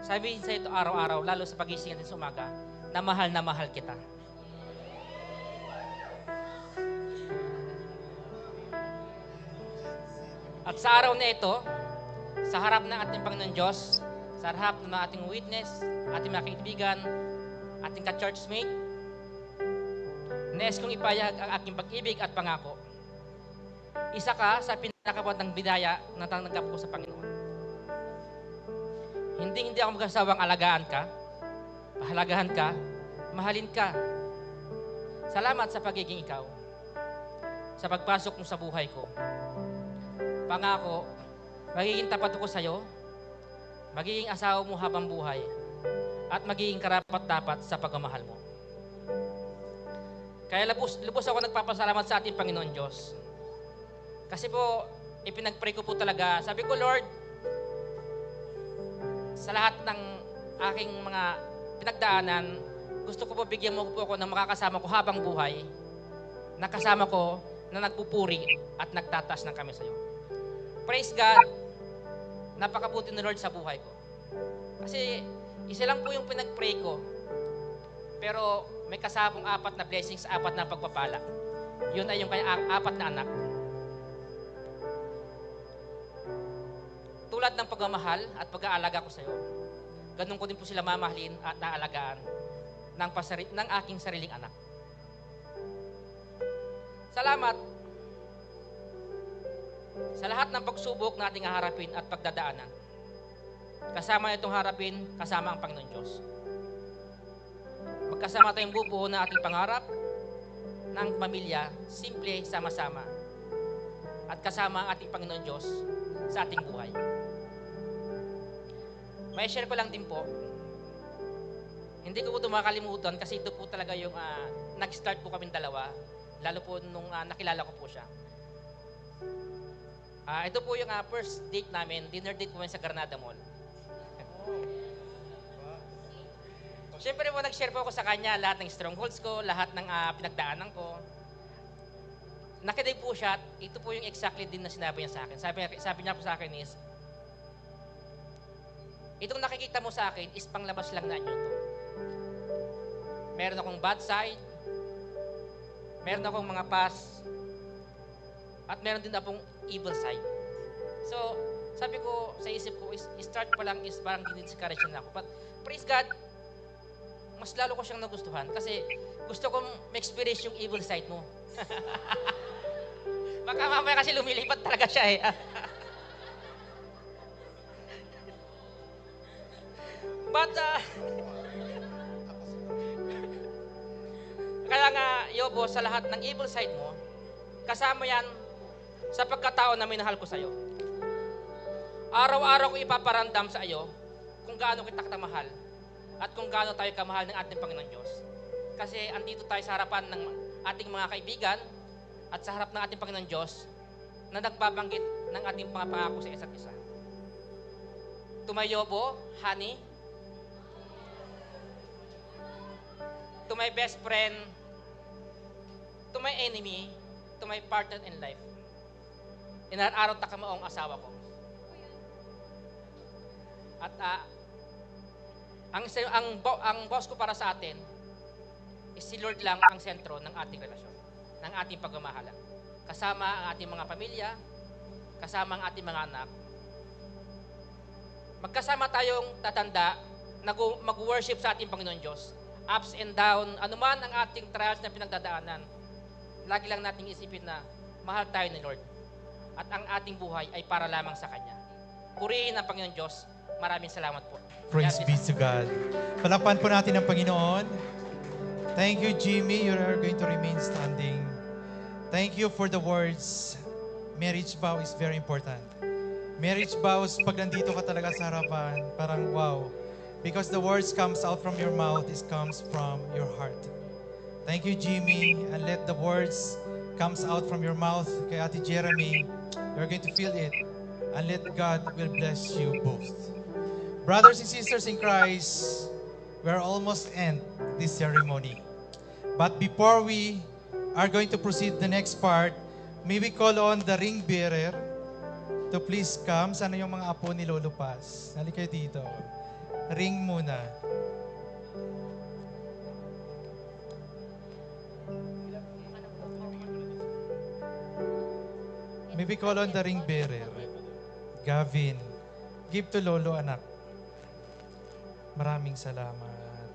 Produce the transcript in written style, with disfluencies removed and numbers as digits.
sabihin sa ito araw-araw, lalo sa pagising natin sa umaga, na mahal kita. At sa araw na ito, sa harap ng ating Panginoon Diyos, sa harap ng ating witness, ating mga kaibigan, ating ka-churchmate, nais kong ipayag ang aking pag-ibig at pangako. Isa ka sa pinakabagong bidaya na tanggap ko sa Panginoon. Hindi ako magkasawang alagaan ka, pahalagahan ka, mahalin ka. Salamat sa pagiging ikaw, sa pagpasok mo sa buhay ko. Pangako, magiging tapat ako sa iyo, magiging asawa mo habang buhay, at magiging karapat-dapat sa pagmamahal mo. Kaya lubos ako nagpapasalamat sa ating Panginoon Diyos. Kasi po, ipinag-pray ko po talaga. Sabi ko, Lord, sa lahat ng aking mga pinagdaanan, gusto ko po bigyan mo po ako ng makakasama ko habang buhay, na kasama ko na nagpupuri at nagtataas ng kami sa iyo. Praise God, napakabuti ni Lord sa buhay ko. Kasi isa lang po yung pinag-pray ko, pero may kasamang 4 na blessings, 4 na pagpapala. Yun ay yung kanyang 4 na anak. Tulad ng pagmamahal at pag-aalaga ko sa iyo, ganun ko din po sila mamahalin at aalagaan ng aking sariling anak. Salamat sa lahat ng pagsubok na ating haharapin at pagdadaanan. Kasama itong harapin, kasama ang Panginoon Diyos. Magkasama tayong bubuo na ating pangarap ng pamilya, simple, sama-sama. At kasama ang ating Panginoon Diyos sa ating buhay. May share ko lang din po. Hindi ko po ito makalimutan kasi ito po talaga yung nag-start po kaming dalawa. Lalo po nung nakilala ko po siya. Ito po yung first date namin, dinner date po sa Granada Mall. Siyempre po, nag-share po ako sa kanya lahat ng strongholds ko, lahat ng pinagdaanan ko. Nakinig po siya, ito po yung exactly din na sinabi niya sa akin. Sabi niya po sa akin is, itong nakikita mo sa akin is panglabas lang na inyo to. Meron akong bad side, meron akong mga past, at meron din akong evil side. So, sabi ko, sa isip ko, start pa lang is parang dinidiscourage na ako. But, praise God, mas lalo ko siyang nagustuhan kasi gusto kong ma-experience yung evil side mo. Baka mamaya kasi lumilipad talaga siya eh. But, kaya nga, Yobo, sa lahat ng evil side mo, kasama yan sa pagkatao na minahal ko sa'yo. Araw-araw ko ipaparamdam sa iyo kung gaano kita kamahal at kung gaano tayo kamahal ng ating Panginoon Diyos. Kasi andito tayo sa harapan ng ating mga kaibigan at sa harap ng ating Panginoon Diyos na nagbabanggit ng ating mga pangako sa isa't isa. To my Yobo, honey, to my best friend, to my enemy, to my partner in life, inaraw ta kamaong asawa ko. At ang boss ko para sa atin is si Lord lang ang sentro ng ating relasyon, ng ating pagmamahalan. Kasama ang ating mga pamilya, kasama ang ating mga anak. Magkasama tayong tatanda, mag-worship sa ating Panginoon Diyos. Ups and down, anuman ang ating trials na pinagdadaanan, lagi lang nating isipin na mahal tayo ni Lord. At ang ating buhay ay para lamang sa Kanya. Purihin ang Panginoon Diyos. Maraming salamat po. Praise be to God. Palakpan po natin ang Panginoon. Thank you, Jimmy. You are going to remain standing. Thank you for the words. Marriage vow is very important. Marriage vows, pag nandito ka talaga sa harapan, parang wow. Because the words comes out from your mouth, it comes from your heart. Thank you, Jimmy. And let the words comes out from your mouth kay Ate Jeremy. You're going to feel it. And let God will bless you both. Brothers and sisters in Christ, we're almost end this ceremony. But before we are going to proceed the next part, may we call on the ring bearer to please come. Sana yung mga apo ni Lolo Paz. Halika kayo dito. Ring muna. May we call on the ring bearer. Gavin. Give to Lolo, anak. Maraming salamat.